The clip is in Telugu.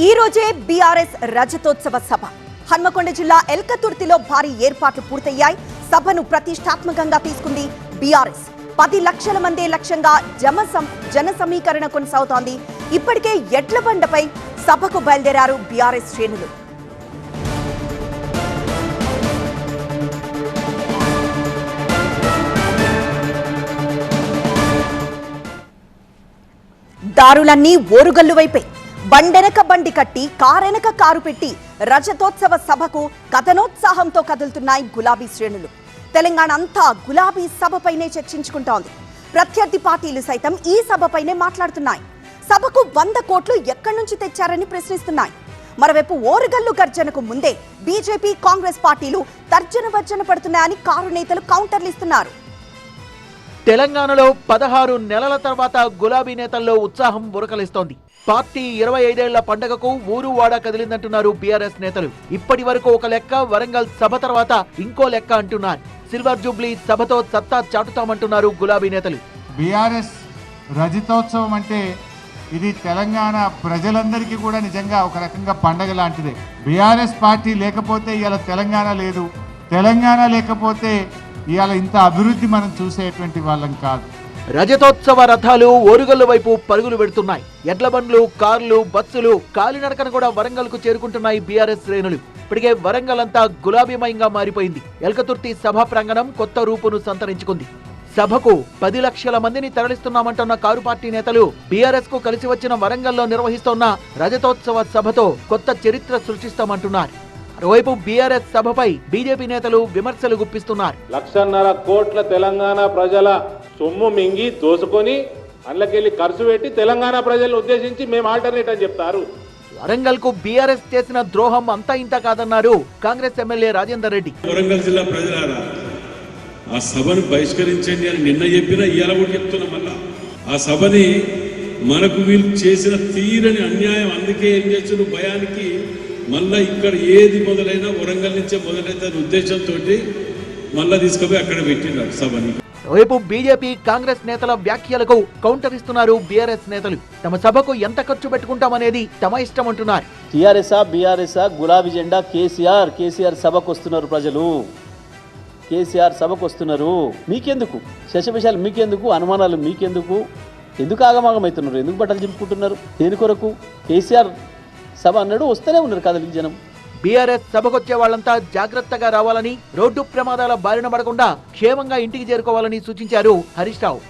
ఈ రోజే బీఆర్ఎస్ రజతోత్సవ సభ హన్మకొండ జిల్లా ఎల్కతుర్తిలో భారీ ఏర్పాట్లు పూర్తయ్యాయి. సభను ప్రతిష్టాత్మకంగా తీసుకుంది బీఆర్ఎస్. 10 లక్షల మంది లక్ష్యంగా జన సమీకరణ కొనసాగుతోంది. ఇప్పటికే ఎడ్ల బండపై సభకు బయలుదేరారు బీఆర్ఎస్ శ్రేణులు. దారులన్నీ ఓరుగల్లు వైపే. బండెనక బండి కట్టి కారెనక కారు పెట్టి రజతోత్సవ సభకు కథనోత్సాహంతో కదులుతున్నాయి గులాబీ శ్రేణులు. తెలంగాణ అంతా గులాబీ సభపైనే చర్చించుకుంటోంది. ప్రత్యర్థి పార్టీలు సైతం ఈ సభపైనే మాట్లాడుతున్నాయి. సభకు 100 కోట్లు ఎక్కడి నుంచి తెచ్చారని ప్రశ్నిస్తున్నాయి. మరోవైపు ఓరుగల్లు గర్జనకు ముందే బీజేపీ కాంగ్రెస్ పార్టీలు తర్జన భర్జన పడుతున్నాయని కారు నేతలు కౌంటర్లు ఇస్తున్నారు. తెలంగాణలో 16 నెలల తర్వాత గులాబీ నేతల్లో ఉత్సాహం ఉరకలిస్తోంది. పార్టీ 25 ఏళ్ల పండగకు ఊరు వాడ కదిలిందంటున్నారు బీఆర్ఎస్ నేతలు. ఇప్పటి వరకు ఒక లెక్క, వరంగల్ సభ తర్వాత ఇంకో లెక్క అంటున్నారు. సిల్వర్ జూబ్లీ సభతో సత్తా చాటుతామంటున్నారు గులాబీ నేతలు. బీఆర్ఎస్ రజతోత్సవం అంటే ఇది తెలంగాణ ప్రజలందరికీ కూడా నిజంగా ఒక రకంగా పండగ లాంటిదే. బీఆర్ఎస్ పార్టీ లేకపోతే ఇవాళ తెలంగాణ లేదు, తెలంగాణ లేకపోతే ఇవాళ ఇంత అభివృద్ధి మనం చూసేటువంటి వాళ్ళం కాదు. రజతోత్సవ రథాలు ఓరుగల్లు వైపు పరుగులు పెడుతున్నాయి. ఎడ్ల బండ్లు, కార్లు, బస్సులు కాలినడకన కూడా వరంగల్ కు చేరుకుంటున్నాయి బీఆర్ఎస్ శ్రేణులు. ఇప్పటికే వరంగల్ అంతా గులాబీమయంగా మారిపోయింది. ఎల్కతుర్తి సభా ప్రాంగణం కొత్త రూపును సంతరించుకుంది. సభకు 10 లక్షల మందిని తరలిస్తున్నామంటున్న కారు పార్టీ నేతలు బీఆర్ఎస్ కు కలిసి వచ్చిన వరంగల్లో నిర్వహిస్తోన్న రజతోత్సవ సభతో కొత్త చరిత్ర సృష్టిస్తామంటున్నారు. మరోవైపు బీఆర్ఎస్ సభపై బీజేపీ నేతలు విమర్శలు గుప్పిస్తున్నారు. 1.5 కోట్ల తెలంగాణ ప్రజల సొమ్ము మింగి దోసుకొని అందులోకెళ్ళి ఖర్చు పెట్టి తెలంగాణ ప్రజలను ఉద్దేశించి మేము ఆల్టర్నేట్ అని చెప్తారు. వరంగల్ కు బీఆర్ఎస్ చేసిన ద్రోహం అంతా ఇంత కాదన్నారు కాంగ్రెస్ ఎమ్మెల్యే రాజేందర్ రెడ్డి. వరంగల్ జిల్లా ప్రజలారా, ఆ సభను బహిష్కరించండి అని నిన్న చెప్పినా ఇవాళ కూడా చెప్తున్నా. మళ్ళా ఆ సభని మనకు వీళ్ళు చేసిన తీరని అన్యాయం, అందుకే ఏం చేస్తున్న భయానికి మళ్ళా ఇక్కడ ఏది మొదలైనా వరంగల్ నుంచే మొదలైతే ఉద్దేశంతో మళ్ళా తీసుకుపోయి అక్కడ పెట్టినారు సభని. వైపు బీజేపీ కాంగ్రెస్ నేతల వ్యాఖ్యలకు కౌంటర్ ఇస్తున్నారు బీఆర్ఎస్ నేతలు. తమ సభకు ఎంత ఖర్చు పెట్టుకుంటామనేది తమ ఇష్టం అంటున్నారు. టీఆర్ఎస్ఆ బీఆర్ఎస్ఆ గులాబీ జెండా కేసీఆర్ సభకు వస్తున్నారు. ప్రజలు కేసీఆర్ సభకు వస్తున్నారు. మీకెందుకు శశవిషయాలు, మీకెందుకు అనుమానాలు, మీకెందుకు, ఎందుకు ఆగమాగమవుతున్నారు, ఎందుకు బట్టలు చింపుకుంటున్నారు, దేని కొరకు? కేసీఆర్ సభ అన్నాడు, వస్తూనే ఉన్నారు కదలికి జనం. బీఆర్ఎస్ సభకొచ్చే వాళ్లంతా జాగ్రత్తగా రావాలని, రోడ్డు ప్రమాదాల బారిన పడకుండా క్షేమంగా ఇంటికి చేరుకోవాలని సూచించారు హరీష్ రావు.